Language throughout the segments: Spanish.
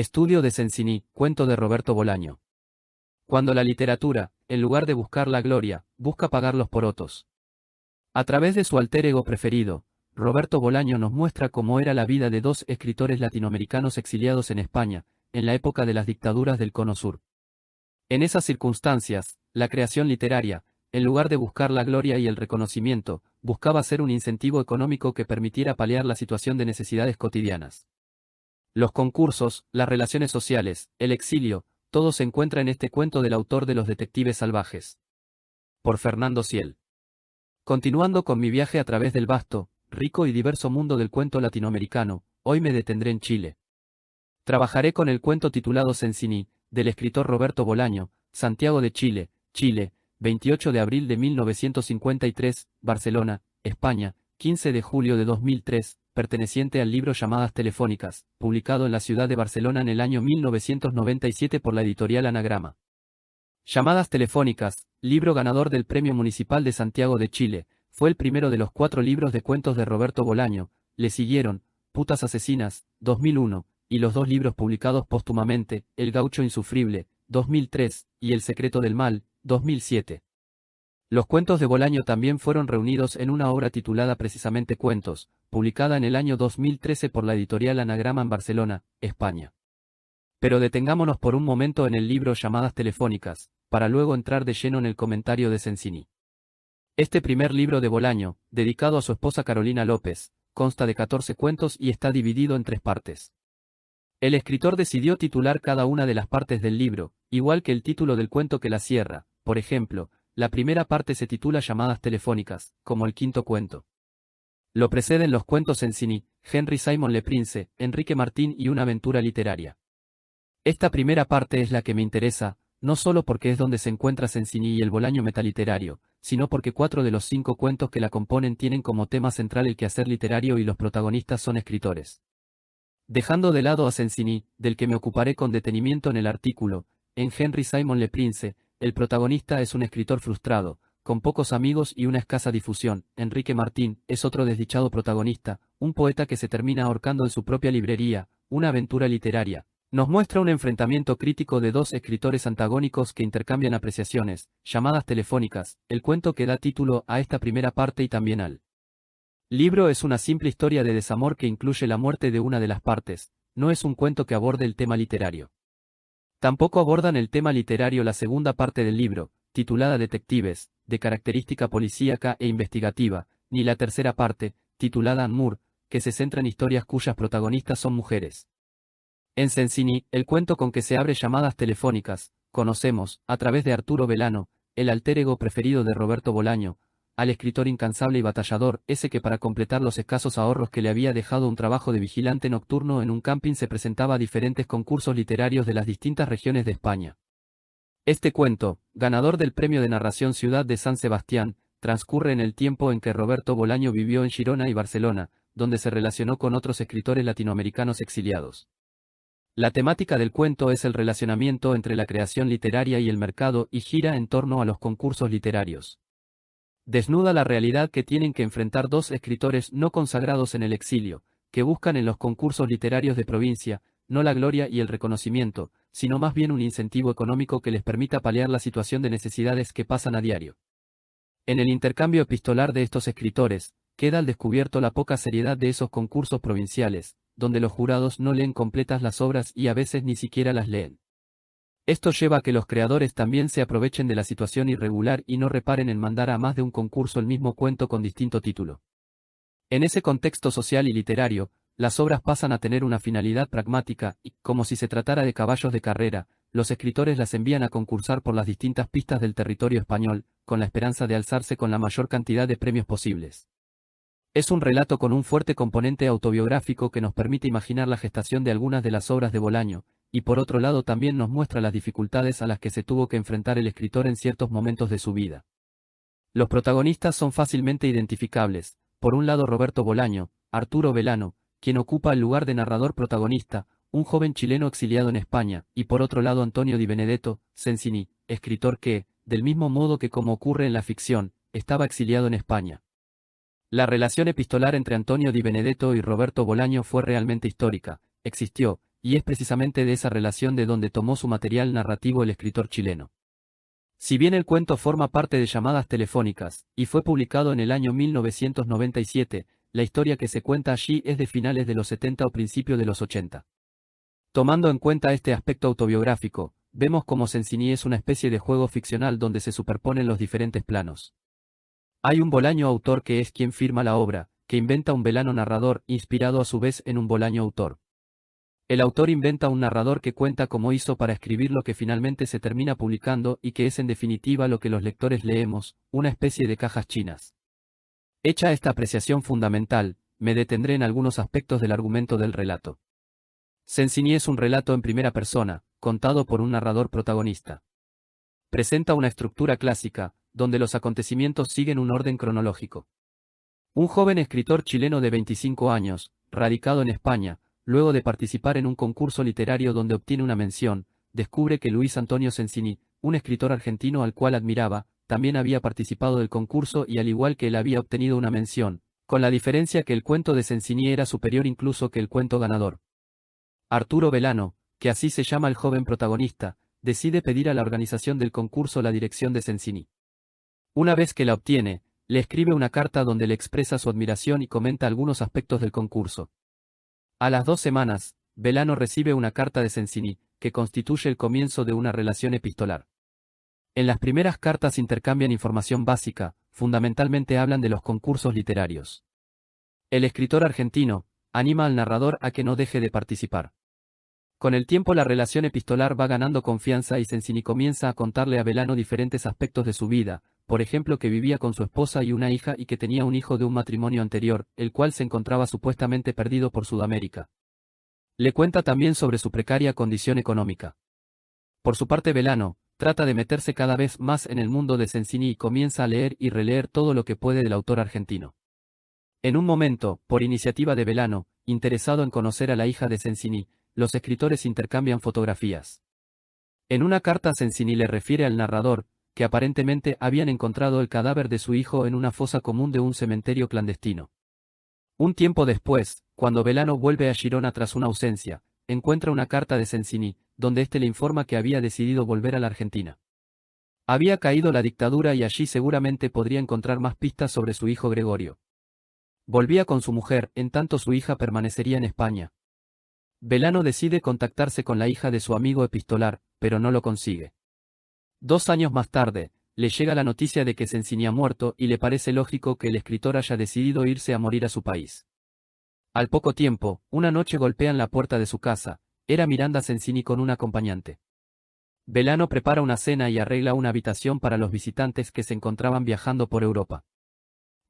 Estudio de Cencini, cuento de Roberto Bolaño. Cuando la literatura, en lugar de buscar la gloria, busca pagar los porotos. A través de su alter ego preferido, Roberto Bolaño nos muestra cómo era la vida de dos escritores latinoamericanos exiliados en España, en la época de las dictaduras del Cono Sur. En esas circunstancias, la creación literaria, en lugar de buscar la gloria y el reconocimiento, buscaba ser un incentivo económico que permitiera paliar la situación de necesidades cotidianas. Los concursos, las relaciones sociales, el exilio, todo se encuentra en este cuento del autor de Los Detectives Salvajes. Por Fernando Ciel. Continuando con mi viaje a través del vasto, rico y diverso mundo del cuento latinoamericano, hoy me detendré en Chile. Trabajaré con el cuento titulado Cencini, del escritor Roberto Bolaño, Santiago de Chile, Chile, 28 de abril de 1953, Barcelona, España, 15 de julio de 2003, perteneciente al libro Llamadas Telefónicas, publicado en la ciudad de Barcelona en el año 1997 por la editorial Anagrama. Llamadas Telefónicas, libro ganador del Premio Municipal de Santiago de Chile, fue el primero de los 4 libros de cuentos de Roberto Bolaño. Le siguieron Putas Asesinas, 2001, y los 2 libros publicados póstumamente, El Gaucho Insufrible, 2003, y El Secreto del Mal, 2007. Los cuentos de Bolaño también fueron reunidos en una obra titulada precisamente Cuentos, publicada en el año 2013 por la editorial Anagrama en Barcelona, España. Pero detengámonos por un momento en el libro Llamadas Telefónicas, para luego entrar de lleno en el comentario de Cencini. Este primer libro de Bolaño, dedicado a su esposa Carolina López, consta de 14 cuentos y está dividido en 3 partes. El escritor decidió titular cada una de las partes del libro, igual que el título del cuento que la cierra. Por ejemplo, la primera parte se titula Llamadas Telefónicas, como el quinto cuento. Lo preceden los cuentos Cencini, Henry Simon Le Prince, Enrique Martín y Una aventura literaria. Esta primera parte es la que me interesa, no solo porque es donde se encuentra Cencini y el Bolaño metaliterario, sino porque 4 de los 5 cuentos que la componen tienen como tema central el quehacer literario y los protagonistas son escritores. Dejando de lado a Cencini, del que me ocuparé con detenimiento en el artículo, en Henry Simon Le Prince, el protagonista es un escritor frustrado, con pocos amigos y una escasa difusión. Enrique Martín es otro desdichado protagonista, un poeta que se termina ahorcando en su propia librería. Una aventura literaria nos muestra un enfrentamiento crítico de 2 escritores antagónicos que intercambian apreciaciones, Llamadas Telefónicas, el cuento que da título a esta primera parte y también al libro es una simple historia de desamor que incluye la muerte de una de las partes, no es un cuento que aborde el tema literario. Tampoco abordan el tema literario la segunda parte del libro, titulada Detectives, de característica policíaca e investigativa, ni la tercera parte, titulada Anne, que se centra en historias cuyas protagonistas son mujeres. En Cencini, el cuento con que se abre Llamadas Telefónicas, conocemos, a través de Arturo Velano, el alter ego preferido de Roberto Bolaño, al escritor incansable y batallador, ese que para completar los escasos ahorros que le había dejado un trabajo de vigilante nocturno en un camping se presentaba a diferentes concursos literarios de las distintas regiones de España. Este cuento, ganador del premio de narración Ciudad de San Sebastián, transcurre en el tiempo en que Roberto Bolaño vivió en Girona y Barcelona, donde se relacionó con otros escritores latinoamericanos exiliados. La temática del cuento es el relacionamiento entre la creación literaria y el mercado y gira en torno a los concursos literarios. Desnuda la realidad que tienen que enfrentar 2 escritores no consagrados en el exilio, que buscan en los concursos literarios de provincia, no la gloria y el reconocimiento, sino más bien un incentivo económico que les permita paliar la situación de necesidades que pasan a diario. En el intercambio epistolar de estos escritores, queda al descubierto la poca seriedad de esos concursos provinciales, donde los jurados no leen completas las obras y a veces ni siquiera las leen. Esto lleva a que los creadores también se aprovechen de la situación irregular y no reparen en mandar a más de un concurso el mismo cuento con distinto título. En ese contexto social y literario, las obras pasan a tener una finalidad pragmática y, como si se tratara de caballos de carrera, los escritores las envían a concursar por las distintas pistas del territorio español, con la esperanza de alzarse con la mayor cantidad de premios posibles. Es un relato con un fuerte componente autobiográfico que nos permite imaginar la gestación de algunas de las obras de Bolaño, y por otro lado también nos muestra las dificultades a las que se tuvo que enfrentar el escritor en ciertos momentos de su vida. Los protagonistas son fácilmente identificables, por un lado Roberto Bolaño, Arturo Velano, quien ocupa el lugar de narrador protagonista, un joven chileno exiliado en España, y por otro lado Antonio Di Benedetto, Cencini, escritor que, del mismo modo que como ocurre en la ficción, estaba exiliado en España. La relación epistolar entre Antonio Di Benedetto y Roberto Bolaño fue realmente histórica, existió, y es precisamente de esa relación de donde tomó su material narrativo el escritor chileno. Si bien el cuento forma parte de Llamadas telefónicas, y fue publicado en el año 1997, la historia que se cuenta allí es de finales de los 70 o principios de los 80. Tomando en cuenta este aspecto autobiográfico, vemos cómo Sensiní es una especie de juego ficcional donde se superponen los diferentes planos. Hay un Bolaño autor que es quien firma la obra, que inventa un Belano narrador, inspirado a su vez en un Bolaño autor. El autor inventa un narrador que cuenta cómo hizo para escribir lo que finalmente se termina publicando y que es en definitiva lo que los lectores leemos, una especie de cajas chinas. Hecha esta apreciación fundamental, me detendré en algunos aspectos del argumento del relato. Sensiní es un relato en primera persona, contado por un narrador protagonista. Presenta una estructura clásica, donde los acontecimientos siguen un orden cronológico. Un joven escritor chileno de 25 años, radicado en España, luego de participar en un concurso literario donde obtiene una mención, descubre que Luis Antonio Sensiní, un escritor argentino al cual admiraba, también había participado del concurso y al igual que él había obtenido una mención, con la diferencia que el cuento de Sensiní era superior incluso que el cuento ganador. Arturo Belano, que así se llama el joven protagonista, decide pedir a la organización del concurso la dirección de Sensiní. Una vez que la obtiene, le escribe una carta donde le expresa su admiración y comenta algunos aspectos del concurso. A las 2 semanas, Belano recibe una carta de Sensiní, que constituye el comienzo de una relación epistolar. En las primeras cartas intercambian información básica, fundamentalmente hablan de los concursos literarios. El escritor argentino anima al narrador a que no deje de participar. Con el tiempo la relación epistolar va ganando confianza y Sensiní comienza a contarle a Belano diferentes aspectos de su vida, por ejemplo que vivía con su esposa y una hija y que tenía un hijo de un matrimonio anterior, el cual se encontraba supuestamente perdido por Sudamérica. Le cuenta también sobre su precaria condición económica. Por su parte Belano trata de meterse cada vez más en el mundo de Sensiní y comienza a leer y releer todo lo que puede del autor argentino. En un momento, por iniciativa de Belano, interesado en conocer a la hija de Sensiní, los escritores intercambian fotografías. En una carta Sensiní le refiere al narrador, que aparentemente habían encontrado el cadáver de su hijo en una fosa común de un cementerio clandestino. Un tiempo después, cuando Belano vuelve a Girona tras una ausencia, encuentra una carta de Sensiní, donde éste le informa que había decidido volver a la Argentina. Había caído la dictadura y allí seguramente podría encontrar más pistas sobre su hijo Gregorio. Volvía con su mujer, en tanto su hija permanecería en España. Belano decide contactarse con la hija de su amigo epistolar, pero no lo consigue. 2 años más tarde, le llega la noticia de que Sensiní ha muerto y le parece lógico que el escritor haya decidido irse a morir a su país. Al poco tiempo, una noche golpean la puerta de su casa, era Miranda Sensiní con un acompañante. Belano prepara una cena y arregla una habitación para los visitantes que se encontraban viajando por Europa.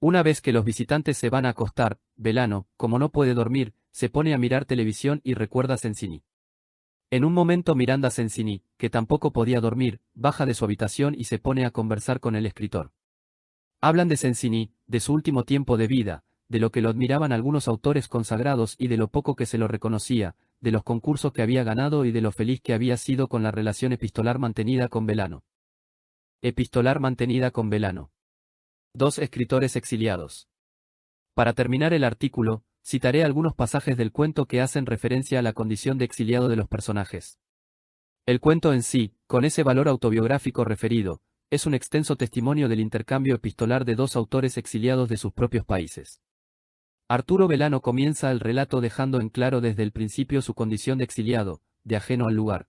Una vez que los visitantes se van a acostar, Belano, como no puede dormir, se pone a mirar televisión y recuerda a Sensiní. En un momento Miranda Sensiní, que tampoco podía dormir, baja de su habitación y se pone a conversar con el escritor. Hablan de Sensiní, de su último tiempo de vida, de lo que lo admiraban algunos autores consagrados y de lo poco que se lo reconocía, de los concursos que había ganado y de lo feliz que había sido con la relación epistolar mantenida con Belano. Epistolar mantenida con Belano. 2 escritores exiliados. Para terminar el artículo, citaré algunos pasajes del cuento que hacen referencia a la condición de exiliado de los personajes. El cuento en sí, con ese valor autobiográfico referido, es un extenso testimonio del intercambio epistolar de 2 autores exiliados de sus propios países. Arturo Belano comienza el relato dejando en claro desde el principio su condición de exiliado, de ajeno al lugar.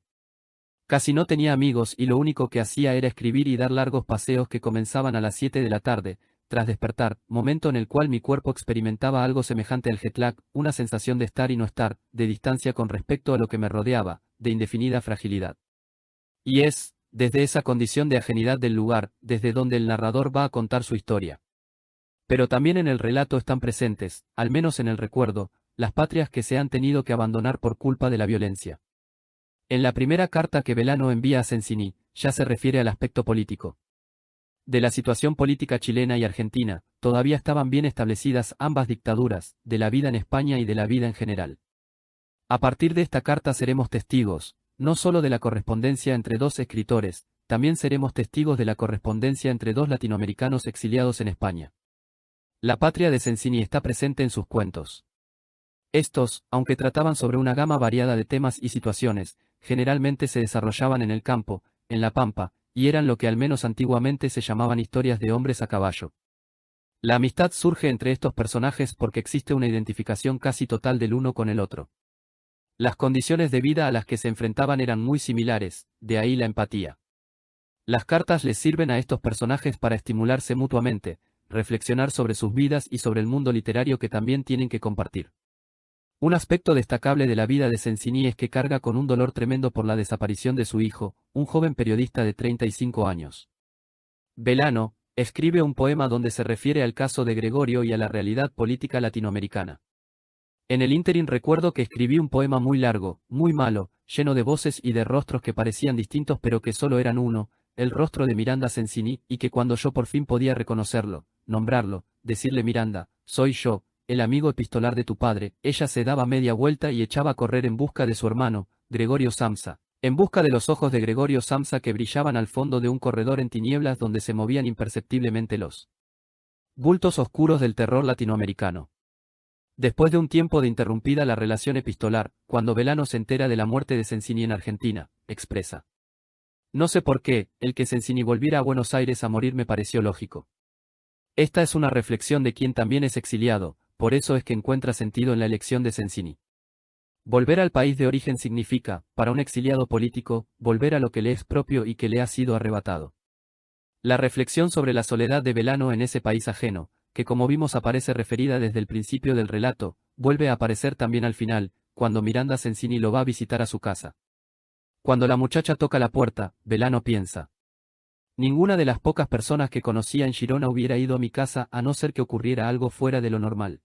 Casi no tenía amigos y lo único que hacía era escribir y dar largos paseos que comenzaban a las 7 de la tarde, tras despertar, momento en el cual mi cuerpo experimentaba algo semejante al jet lag, una sensación de estar y no estar, de distancia con respecto a lo que me rodeaba, de indefinida fragilidad. Y es, desde esa condición de ajenidad del lugar, desde donde el narrador va a contar su historia. Pero también en el relato están presentes, al menos en el recuerdo, las patrias que se han tenido que abandonar por culpa de la violencia. En la primera carta que Belano envía a Sensiní, ya se refiere al aspecto político. De la situación política chilena y argentina, todavía estaban bien establecidas ambas dictaduras, de la vida en España y de la vida en general. A partir de esta carta seremos testigos, no solo de la correspondencia entre 2 escritores, también seremos testigos de la correspondencia entre 2 latinoamericanos exiliados en España. La patria de Sensiní está presente en sus cuentos. Estos, aunque trataban sobre una gama variada de temas y situaciones, generalmente se desarrollaban en el campo, en la pampa, y eran lo que al menos antiguamente se llamaban historias de hombres a caballo. La amistad surge entre estos personajes porque existe una identificación casi total del uno con el otro. Las condiciones de vida a las que se enfrentaban eran muy similares, de ahí la empatía. Las cartas les sirven a estos personajes para estimularse mutuamente, reflexionar sobre sus vidas y sobre el mundo literario que también tienen que compartir. Un aspecto destacable de la vida de Sensini es que carga con un dolor tremendo por la desaparición de su hijo, un joven periodista de 35 años. Belano escribe un poema donde se refiere al caso de Gregorio y a la realidad política latinoamericana. En el ínterin recuerdo que escribí un poema muy largo, muy malo, lleno de voces y de rostros que parecían distintos pero que solo eran uno, el rostro de Miranda Sensini, y que cuando yo por fin podía reconocerlo, nombrarlo, decirle Miranda, soy yo, el amigo epistolar de tu padre, ella se daba media vuelta y echaba a correr en busca de su hermano, Gregorio Samsa, en busca de los ojos de Gregorio Samsa que brillaban al fondo de un corredor en tinieblas donde se movían imperceptiblemente los bultos oscuros del terror latinoamericano. Después de un tiempo de interrumpida la relación epistolar, cuando Belano se entera de la muerte de Sensini en Argentina, expresa: no sé por qué, el que Sensini volviera a Buenos Aires a morir me pareció lógico. Esta es una reflexión de quien también es exiliado, por eso es que encuentra sentido en la elección de Sensini. Volver al país de origen significa, para un exiliado político, volver a lo que le es propio y que le ha sido arrebatado. La reflexión sobre la soledad de Belano en ese país ajeno, que como vimos aparece referida desde el principio del relato, vuelve a aparecer también al final, cuando Miranda Sensini lo va a visitar a su casa. Cuando la muchacha toca la puerta, Belano piensa: ninguna de las pocas personas que conocía en Girona hubiera ido a mi casa a no ser que ocurriera algo fuera de lo normal.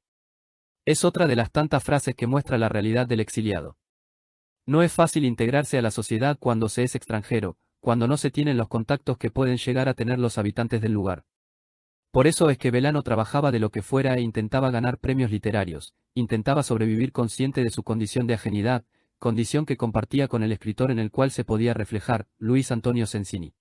Es otra de las tantas frases que muestra la realidad del exiliado. No es fácil integrarse a la sociedad cuando se es extranjero, cuando no se tienen los contactos que pueden llegar a tener los habitantes del lugar. Por eso es que Belano trabajaba de lo que fuera e intentaba ganar premios literarios, intentaba sobrevivir consciente de su condición de ajenidad, condición que compartía con el escritor en el cual se podía reflejar, Luis Antonio Sensini.